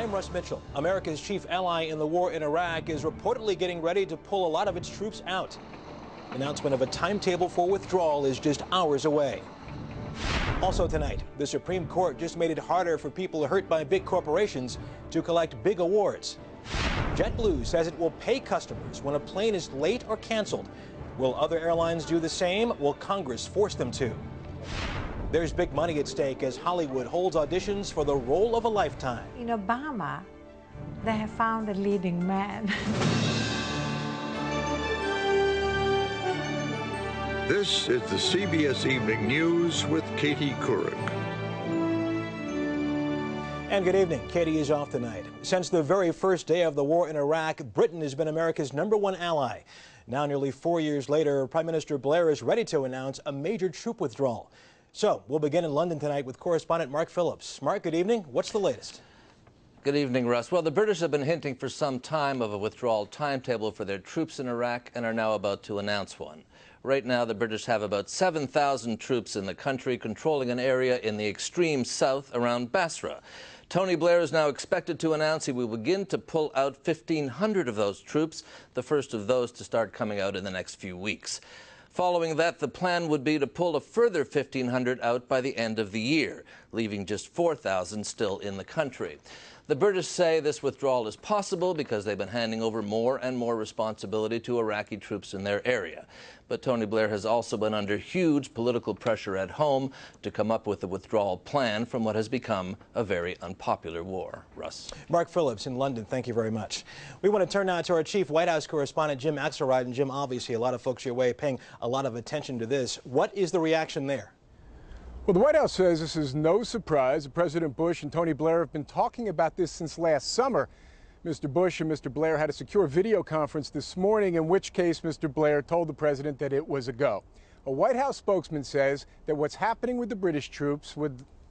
I'm Russ Mitchell. America's chief ally in the war in Iraq is reportedly getting ready to pull a lot of its troops out. The announcement of a timetable for withdrawal is just hours away. Also tonight, the Supreme Court just made it harder for people hurt by big corporations to collect big awards. JetBlue says it will pay customers when a plane is late or canceled. Will other airlines do the same? Will Congress force them to? There's big money at stake as Hollywood holds auditions for the role of a lifetime. In Obama, they have found a leading man. This is the CBS Evening News with Katie Couric. And good evening. Katie is off tonight. Since the very first day of the war in Iraq, Britain has been America's #1 ally. Now, nearly 4 years later, Prime Minister Blair is ready to announce a major troop withdrawal. So we'll begin in London tonight with correspondent Mark Phillips. Mark, good evening. What's the latest? Good evening, Russ. Well, the British have been hinting for some time of a withdrawal timetable for their troops in Iraq and are now about to announce one. Right now, the British have about 7,000 troops in the country, controlling an area in the extreme south around Basra. Tony Blair is now expected to announce he will begin to pull out 1,500 of those troops, the first of those to start coming out in the next few weeks. Following that, the plan would be to pull a further 1,500 out by the end of the year, leaving just 4,000 still in the country. The British say this withdrawal is possible because they've been handing over more and more responsibility to Iraqi troops in their area. But Tony Blair has also been under huge political pressure at home to come up with a withdrawal plan from what has become a very unpopular war. Russ. Mark Phillips in London, thank you very much. We want to turn now to our chief White House correspondent, Jim Axelrod. And Jim, obviously a lot of folks your way paying a lot of attention to this. What is the reaction there? Well, the White House says this is no surprise. President Bush and Tony Blair have been talking about this since last summer. Mr. Bush and Mr. Blair had a secure video conference this morning, in which case Mr. Blair told the president that it was a go. A White House spokesman says that what's happening with the British troops,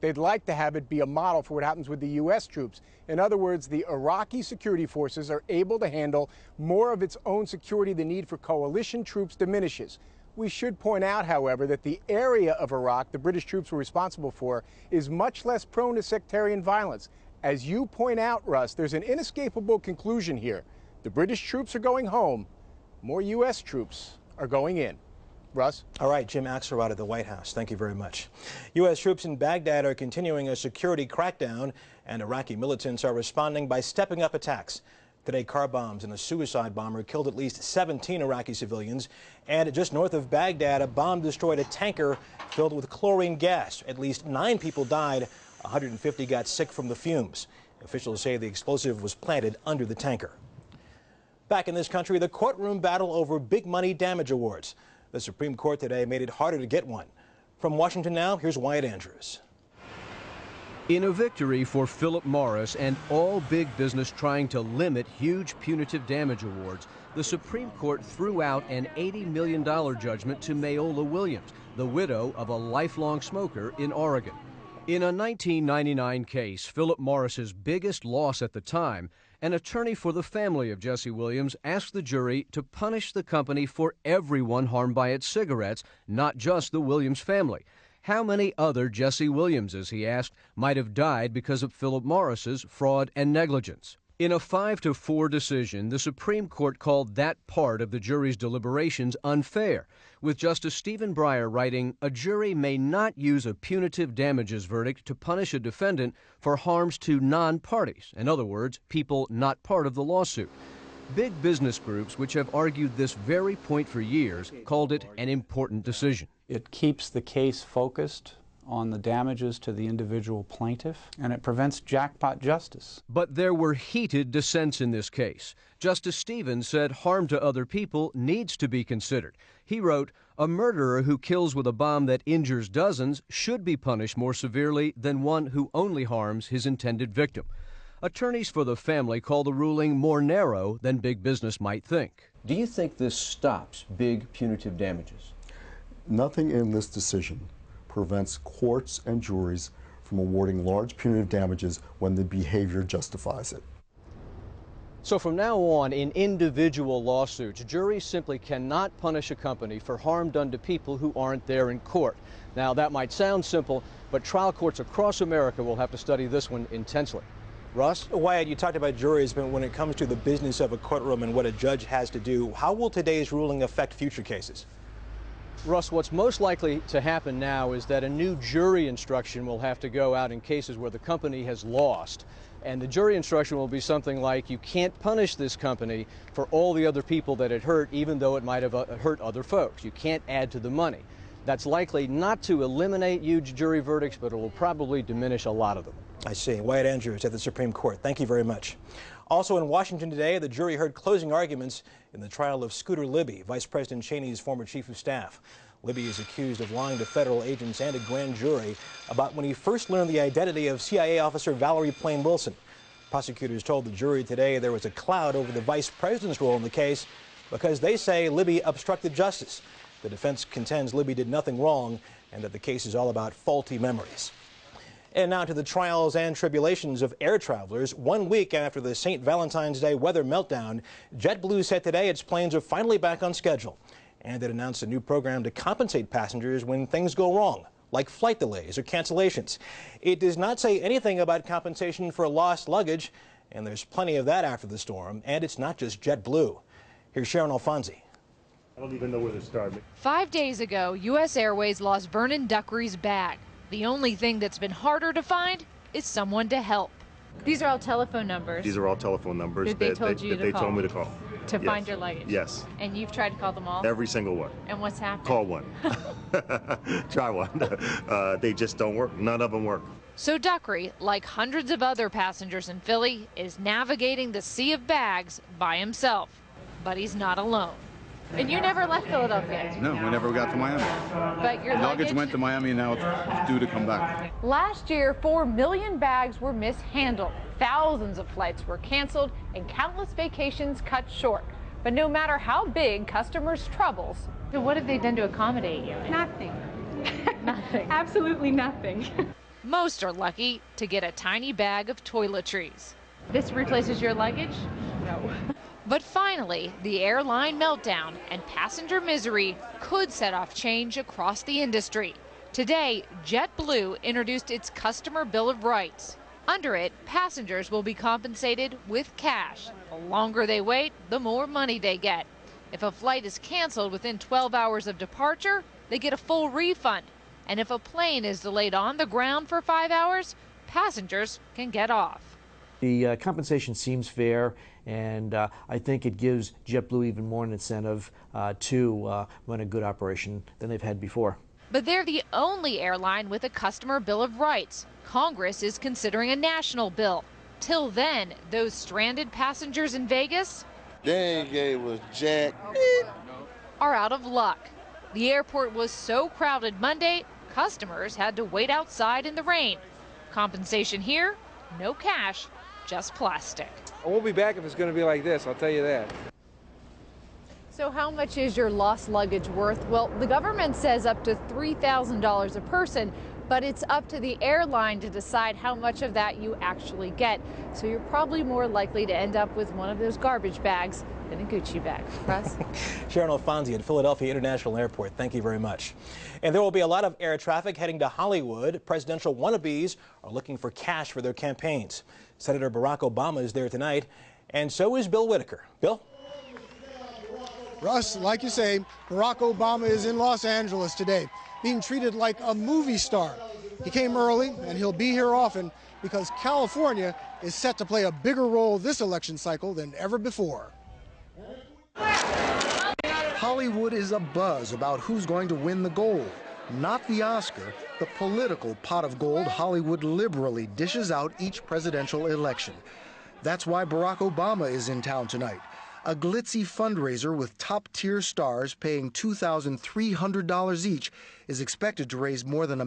they'd like to have it be a model for what happens with the U.S. troops. In other words, the Iraqi security forces are able to handle more of its own security. The need for coalition troops diminishes. We should point out, however, that the area of Iraq the British troops were responsible for is much less prone to sectarian violence. As you point out, Russ, there's an inescapable conclusion here. The British troops are going home. More U.S. troops are going in. Russ? All right, Jim Axelrod at the White House. Thank you very much. U.S. troops in Baghdad are continuing a security crackdown, and Iraqi militants are responding by stepping up attacks. Today, car bombs and a suicide bomber killed at least 17 Iraqi civilians. And just north of Baghdad, a bomb destroyed a tanker filled with chlorine gas. At least 9 people died. 150 got sick from the fumes. Officials say the explosive was planted under the tanker. Back in this country, the courtroom battle over big money damage awards. The Supreme Court today made it harder to get one. From Washington now, here's Wyatt Andrews. In a victory for Philip Morris and all big business trying to limit huge punitive damage awards, the Supreme Court threw out an $80 million judgment to Mayola Williams, the widow of a lifelong smoker in Oregon. In a 1999 case, Philip Morris's biggest loss at the time, an attorney for the family of Jesse Williams asked the jury to punish the company for everyone harmed by its cigarettes, not just the Williams family. How many other Jesse Williamses, he asked, might have died because of Philip Morris's fraud and negligence? In a 5-4 decision, the Supreme Court called that part of the jury's deliberations unfair, with Justice Stephen Breyer writing, "A jury may not use a punitive damages verdict to punish a defendant for harms to non-parties, in other words, people not part of the lawsuit." Big business groups, which have argued this very point for years, called it an important decision. It keeps the case focused on the damages to the individual plaintiff, and it prevents jackpot justice. But there were heated dissents in this case. Justice Stevens said harm to other people needs to be considered. He wrote, "A murderer who kills with a bomb that injures dozens should be punished more severely than one who only harms his intended victim." Attorneys for the family call the ruling more narrow than big business might think. Do you think this stops big punitive damages? Nothing in this decision prevents courts and juries from awarding large punitive damages when the behavior justifies it. So from now on, in individual lawsuits, juries simply cannot punish a company for harm done to people who aren't there in court. Now, that might sound simple, but trial courts across America will have to study this one intensely. Russ? Wyatt, you talked about juries, but when it comes to the business of a courtroom and what a judge has to do, how will today's ruling affect future cases? Russ, what's most likely to happen now is that a new jury instruction will have to go out in cases where the company has lost. And the jury instruction will be something like, you can't punish this company for all the other people that it hurt, even though it might have hurt other folks. You can't add to the money. That's likely not to eliminate huge jury verdicts, but it will probably diminish a lot of them. I see. Wyatt Andrews at the Supreme Court. Thank you very much. Also in Washington today, the jury heard closing arguments in the trial of Scooter Libby, Vice President Cheney's former chief of staff. Libby is accused of lying to federal agents and a grand jury about when he first learned the identity of CIA officer Valerie Plame Wilson. Prosecutors told the jury today there was a cloud over the vice president's role in the case because they say Libby obstructed justice. The defense contends Libby did nothing wrong and that the case is all about faulty memories. And now to the trials and tribulations of air travelers. 1 week after the St. Valentine's Day weather meltdown, JetBlue said today its planes are finally back on schedule. And it announced a new program to compensate passengers when things go wrong, like flight delays or cancellations. It does not say anything about compensation for lost luggage, and there's plenty of that after the storm. And it's not just JetBlue. Here's Sharon Alfonsi. I don't even know where to start. 5 days ago, U.S. Airways lost Vernon Duckery's bag. The only thing that's been harder to find is someone to help. These are all telephone numbers. These are all telephone numbers that they told me to call. To Yes. find your luggage? Yes. And you've tried to call them all? Every single one. And what's happened? Call one. Try one. They just don't work. None of them work. So Duckery, like hundreds of other passengers in Philly, is navigating the sea of bags by himself. But he's not alone. And you never left Philadelphia? No, we never got to Miami. But your luggage went to Miami and now it's due to come back. Last year, 4 million bags were mishandled. Thousands of flights were canceled and countless vacations cut short. But no matter how big customers' troubles, so what have they done to accommodate you? Nothing. Nothing. Absolutely nothing. Most are lucky to get a tiny bag of toiletries. This replaces your luggage? No. But finally, the airline meltdown and passenger misery could set off change across the industry. Today, JetBlue introduced its Customer Bill of Rights. Under it, passengers will be compensated with cash. The longer they wait, the more money they get. If a flight is canceled within 12 hours of departure, they get a full refund. And if a plane is delayed on the ground for 5 hours, passengers can get off. The compensation seems fair, and I think it gives JetBlue even more an incentive to run a good operation than they've had before. But they're the only airline with a Customer Bill of Rights. Congress is considering a national bill. Till then, those stranded passengers in Vegas, they ain't gave us jack, are out of luck. The airport was so crowded Monday, customers had to wait outside in the rain. Compensation here, no cash, just plastic. I won't be back if it's going to be like this, I'll tell you that. So how much is your lost luggage worth? Well, the government says up to $3,000 a person, but it's up to the airline to decide how much of that you actually get. So you're probably more likely to end up with one of those garbage bags than a Gucci bag. Russ? Sharon Alfonsi at Philadelphia International Airport. Thank you very much. And there will be a lot of air traffic heading to Hollywood. Presidential wannabes are looking for cash for their campaigns. Senator Barack Obama is there tonight, and so is Bill Whitaker. Bill? Russ, like you say, Barack Obama is in Los Angeles today, being treated like a movie star. He came early, and he'll be here often because California is set to play a bigger role this election cycle than ever before. Hollywood is abuzz about who's going to win the gold. Not the Oscar, the political pot of gold Hollywood liberally dishes out each presidential election. That's why Barack Obama is in town tonight. A glitzy fundraiser with top-tier stars paying $2,300 each is expected to raise more than $1.5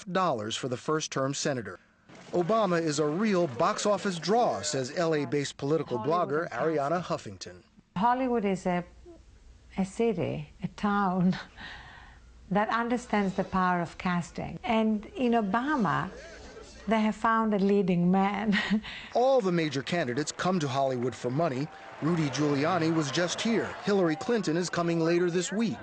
million for the first-term senator. Obama is a real box office draw, says LA-based political blogger Ariana Huffington. Hollywood is a city, a town that understands the power of casting. And in Obama, they have found a leading man. All the major candidates come to Hollywood for money. Rudy Giuliani was just here. Hillary Clinton is coming later this week.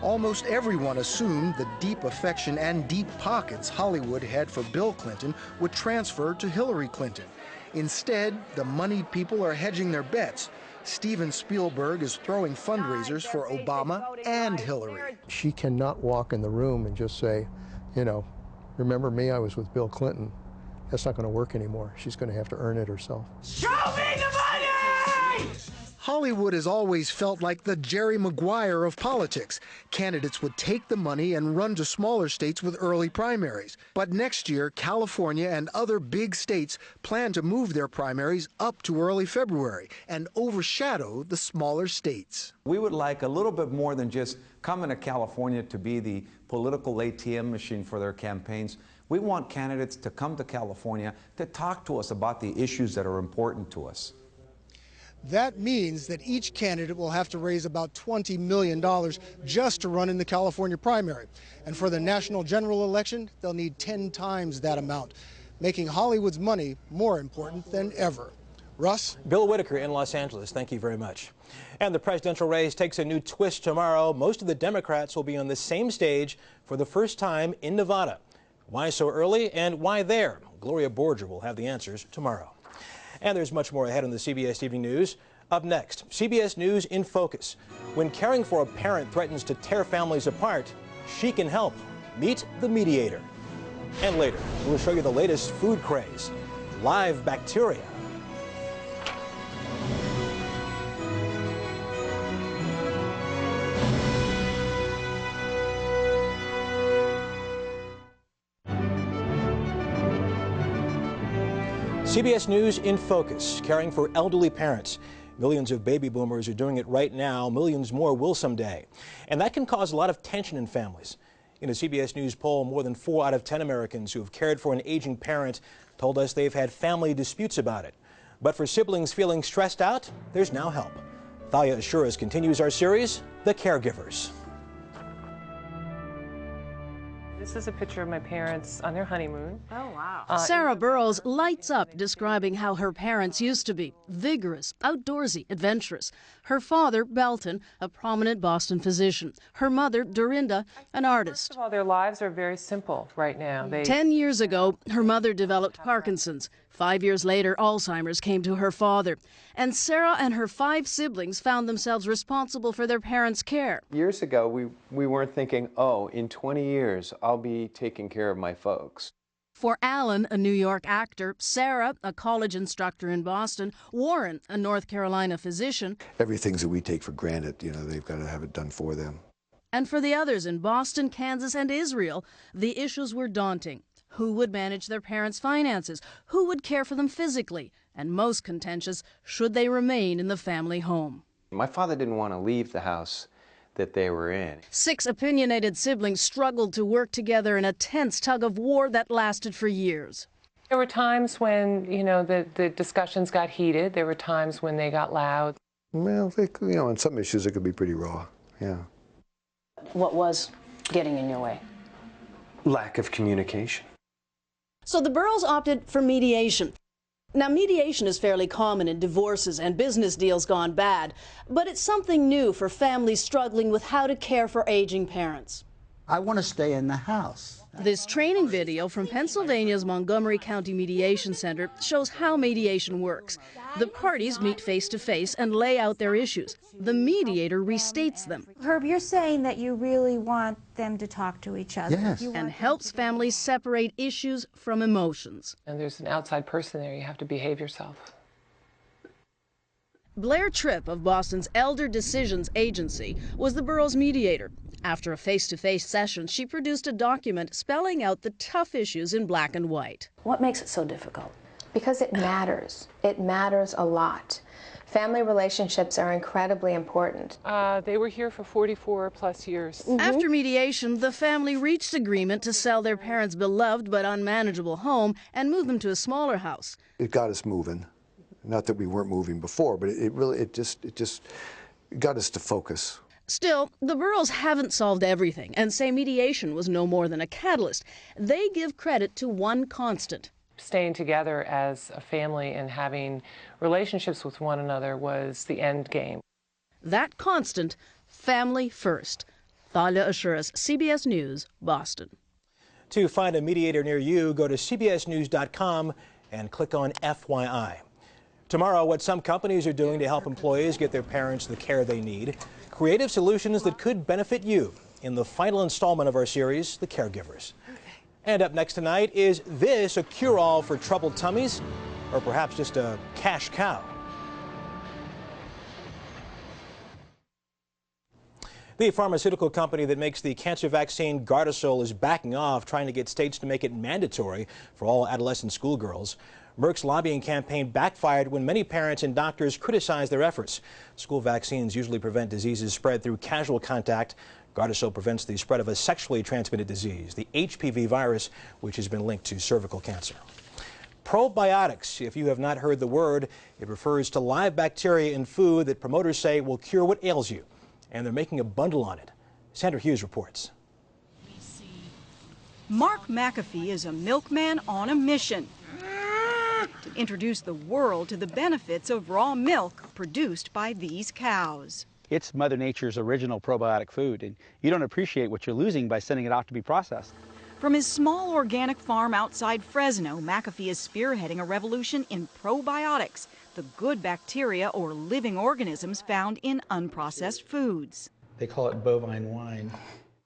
Almost everyone assumed the deep affection and deep pockets Hollywood had for Bill Clinton would transfer to Hillary Clinton. Instead, the moneyed people are hedging their bets. Steven Spielberg is throwing fundraisers for Obama and Hillary. She cannot walk in the room and just say, you know, remember me, I was with Bill Clinton. That's not going to work anymore. She's going to have to earn it herself. Show me the money! Hollywood has always felt like the Jerry Maguire of politics. Candidates would take the money and run to smaller states with early primaries. But next year, California and other big states plan to move their primaries up to early February and overshadow the smaller states. We would like a little bit more than just coming to California to be the political ATM machine for their campaigns. We want candidates to come to California to talk to us about the issues that are important to us. That means that each candidate will have to raise about $20 million just to run in the California primary. And for the national general election, they'll need 10 times that amount, making Hollywood's money more important than ever. Russ? Bill Whitaker in Los Angeles, thank you very much. And the presidential race takes a new twist tomorrow. Most of the Democrats will be on the same stage for the first time in Nevada. Why so early and why there? Gloria Borger will have the answers tomorrow. And there's much more ahead on the CBS Evening News. Up next, CBS News in Focus. When caring for a parent threatens to tear families apart, she can help. Meet the mediator. And later, we'll show you the latest food craze, live bacteria. CBS News in Focus, caring for elderly parents. Millions of baby boomers are doing it right now. Millions more will someday. And that can cause a lot of tension in families. In a CBS News poll, more than 4 out of 10 Americans who have cared for an aging parent told us they've had family disputes about it. But for siblings feeling stressed out, there's now help. Thalia Ashuras continues our series, The Caregivers. This is a picture of my parents on their honeymoon. Oh, wow. Sarah Burrows lights up describing how her parents used to be vigorous, outdoorsy, adventurous. Her father, Belton, a prominent Boston physician. Her mother, Dorinda, an artist. First of all, their lives are very simple right now. 10 years ago, her mother developed Parkinson's. 5 years later, Alzheimer's came to her father. And Sarah and her 5 siblings found themselves responsible for their parents' care. Years ago, we weren't thinking, oh, in 20 years, I'll be taking care of my folks. For Alan, a New York actor, Sarah, a college instructor in Boston, Warren, a North Carolina physician. Everything that we take for granted, you know, they've got to have it done for them. And for the others in Boston, Kansas, and Israel, the issues were daunting. Who would manage their parents' finances? Who would care for them physically? And most contentious, should they remain in the family home? My father didn't want to leave the house that they were in. 6 opinionated siblings struggled to work together in a tense tug of war that lasted for years. There were times when, you know, the discussions got heated. There were times when they got loud. Well, you know, on some issues it could be pretty raw, yeah. What was getting in your way? Lack of communication. So the Burrows opted for mediation. Now, mediation is fairly common in divorces and business deals gone bad, but it's something new for families struggling with how to care for aging parents. I want to stay in the house. This training video from Pennsylvania's Montgomery County Mediation Center shows how mediation works. The parties meet face-to-face and lay out their issues. The mediator restates them. Herb, you're saying that you really want them to talk to each other. Yes. And helps families separate issues from emotions. And there's an outside person there. You have to behave yourself. Blair Tripp of Boston's Elder Decisions Agency was the Burrows mediator. After a face-to-face session, she produced a document spelling out the tough issues in black and white. What makes it so difficult? Because it matters. It matters a lot. Family relationships are incredibly important. They were here for 44 plus years. After mediation, the family reached agreement to sell their parents' beloved but unmanageable home and move them to a smaller house. It got us moving. Not that we weren't moving before, but it just got us to focus. Still, the Burrows haven't solved everything and say mediation was no more than a catalyst. They give credit to one constant. Staying together as a family and having relationships with one another was the end game. That constant, family first. Thalia Assuras, CBS News, Boston. To find a mediator near you, go to cbsnews.com and click on FYI. Tomorrow, what some companies are doing to help employees get their parents the care they need. Creative solutions that could benefit you in the final installment of our series, The Caregivers. And up next tonight, is this a cure-all for troubled tummies, or perhaps just a cash cow? The pharmaceutical company that makes the cancer vaccine Gardasil is backing off, trying to get states to make it mandatory for all adolescent schoolgirls. Merck's lobbying campaign backfired when many parents and doctors criticized their efforts. School vaccines usually prevent diseases spread through casual contact. Gardasil prevents the spread of a sexually transmitted disease, the HPV virus, which has been linked to cervical cancer. Probiotics, if you have not heard the word, it refers to live bacteria in food that promoters say will cure what ails you. And they're making a bundle on it. Sandra Hughes reports. Mark McAfee is a milkman on a mission to introduce the world to the benefits of raw milk produced by these cows. It's Mother Nature's original probiotic food, and you don't appreciate what you're losing by sending it off to be processed. From his small organic farm outside Fresno, McAfee is spearheading a revolution in probiotics, the good bacteria or living organisms found in unprocessed foods. They call it bovine wine.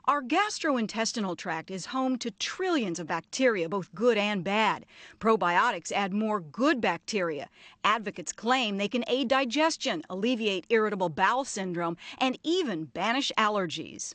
Our gastrointestinal tract is home to trillions of bacteria, both good and bad. Probiotics add more good bacteria. Advocates claim they can aid digestion, alleviate irritable bowel syndrome, and even banish allergies.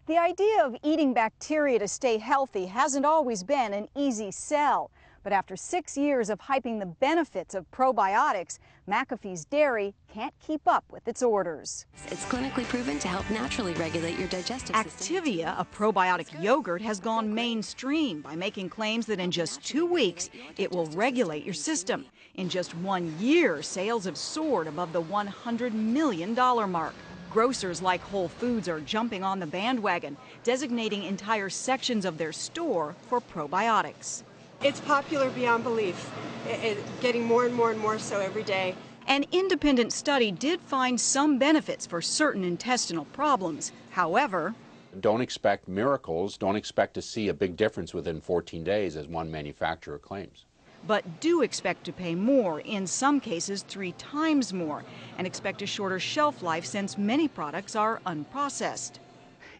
The idea of eating bacteria to stay healthy hasn't always been an easy sell. But after 6 years of hyping the benefits of probiotics, McAfee's dairy can't keep up with its orders. It's clinically proven to help naturally regulate your digestive system. Activia, a probiotic yogurt, has gone mainstream by making claims that in just 2 weeks, it will regulate your system. In just 1 year, sales have soared above the $100 million mark. Grocers like Whole Foods are jumping on the bandwagon, designating entire sections of their store for probiotics. It's popular beyond belief. It's getting more and more so every day. An independent study did find some benefits for certain intestinal problems. However, don't expect miracles. Don't expect to see a big difference within 14 days, as one manufacturer claims. But do expect to pay more, in some cases 3 times more, and expect a shorter shelf life since many products are unprocessed.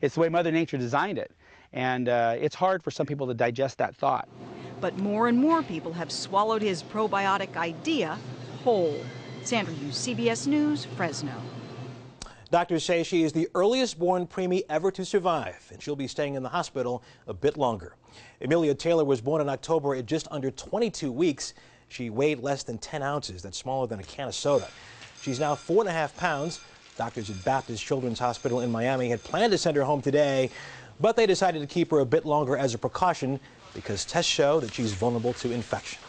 It's the way Mother Nature designed it, and it's hard for some people to digest that thought. But more and more people have swallowed his probiotic idea whole. Sandra Hughes, CBS News, Fresno. Doctors say she is the earliest born preemie ever to survive, and she'll be staying in the hospital a bit longer. Amelia Taylor was born in October at just under 22 weeks. She weighed less than 10 ounces. That's smaller than a can of soda. She's now 4.5 pounds. Doctors at Baptist Children's Hospital in Miami had planned to send her home today, but they decided to keep her a bit longer as a precaution because tests show that she's vulnerable to infection.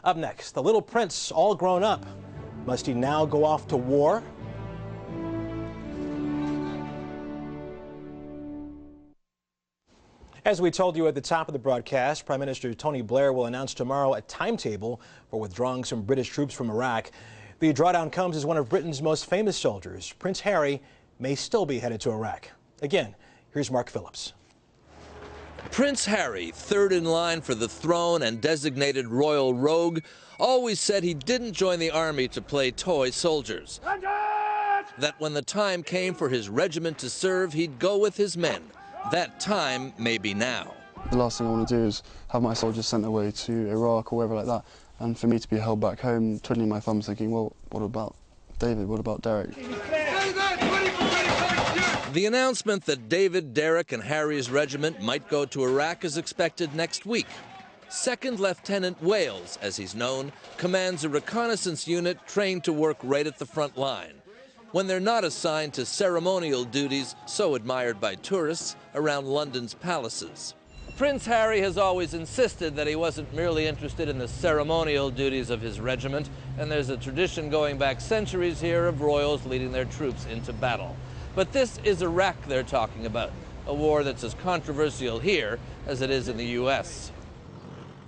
Up next, the little prince all grown up. Must he now go off to war? As we told you at the top of the broadcast, Prime Minister Tony Blair will announce tomorrow a timetable for withdrawing some British troops from Iraq. The drawdown comes as one of Britain's most famous soldiers, Prince Harry, may still be headed to Iraq. Again, here's Mark Phillips. Prince Harry, third in line for the throne and designated royal rogue, always said he didn't join the army to play toy soldiers. That when the time came for his regiment to serve, he'd go with his men. That time may be now. The last thing I want to do is have my soldiers sent away to Iraq or wherever like that, and for me to be held back home, twiddling my thumbs thinking, well, what about David, what about Derek? The announcement that David, Derek and Harry's regiment might go to Iraq is expected next week. Second Lieutenant Wales, as he's known, commands a reconnaissance unit trained to work right at the front line, when they're not assigned to ceremonial duties so admired by tourists around London's palaces. Prince Harry has always insisted that he wasn't merely interested in the ceremonial duties of his regiment, and there's a tradition going back centuries here of royals leading their troops into battle. But this is Iraq they're talking about, a war that's as controversial here as it is in the U.S.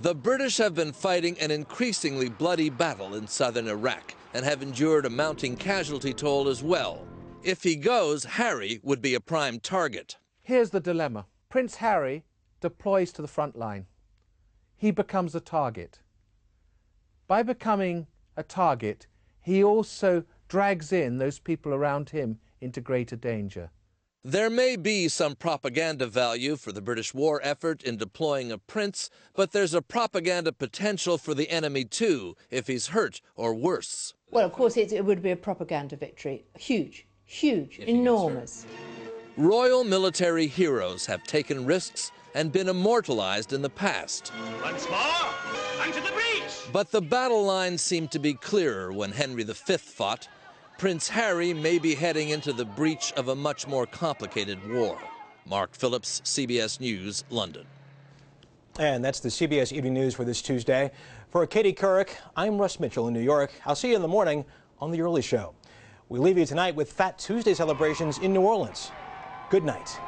The British have been fighting an increasingly bloody battle in southern Iraq and have endured a mounting casualty toll as well. If he goes, Harry would be a prime target. Here's the dilemma. Prince Harry deploys to the front line. He becomes a target. By becoming a target, he also drags in those people around him into greater danger. There may be some propaganda value for the British war effort in deploying a prince, but there's a propaganda potential for the enemy too, if he's hurt or worse. Well, of course, it would be a propaganda victory. Huge, huge, enormous. Royal military heroes have taken risks and been immortalized in the past. Once more, onto the breach! But the battle lines seemed to be clearer when Henry V fought. Prince Harry may be heading into the breach of a much more complicated war. Mark Phillips, CBS News, London. And that's the CBS Evening News for this Tuesday. For Katie Couric, I'm Russ Mitchell in New York. I'll see you in the morning on The Early Show. We leave you tonight with Fat Tuesday celebrations in New Orleans. Good night.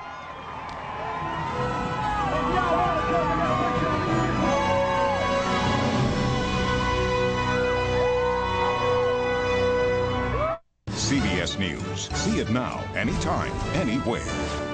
CBS News. See it now, anytime, anywhere.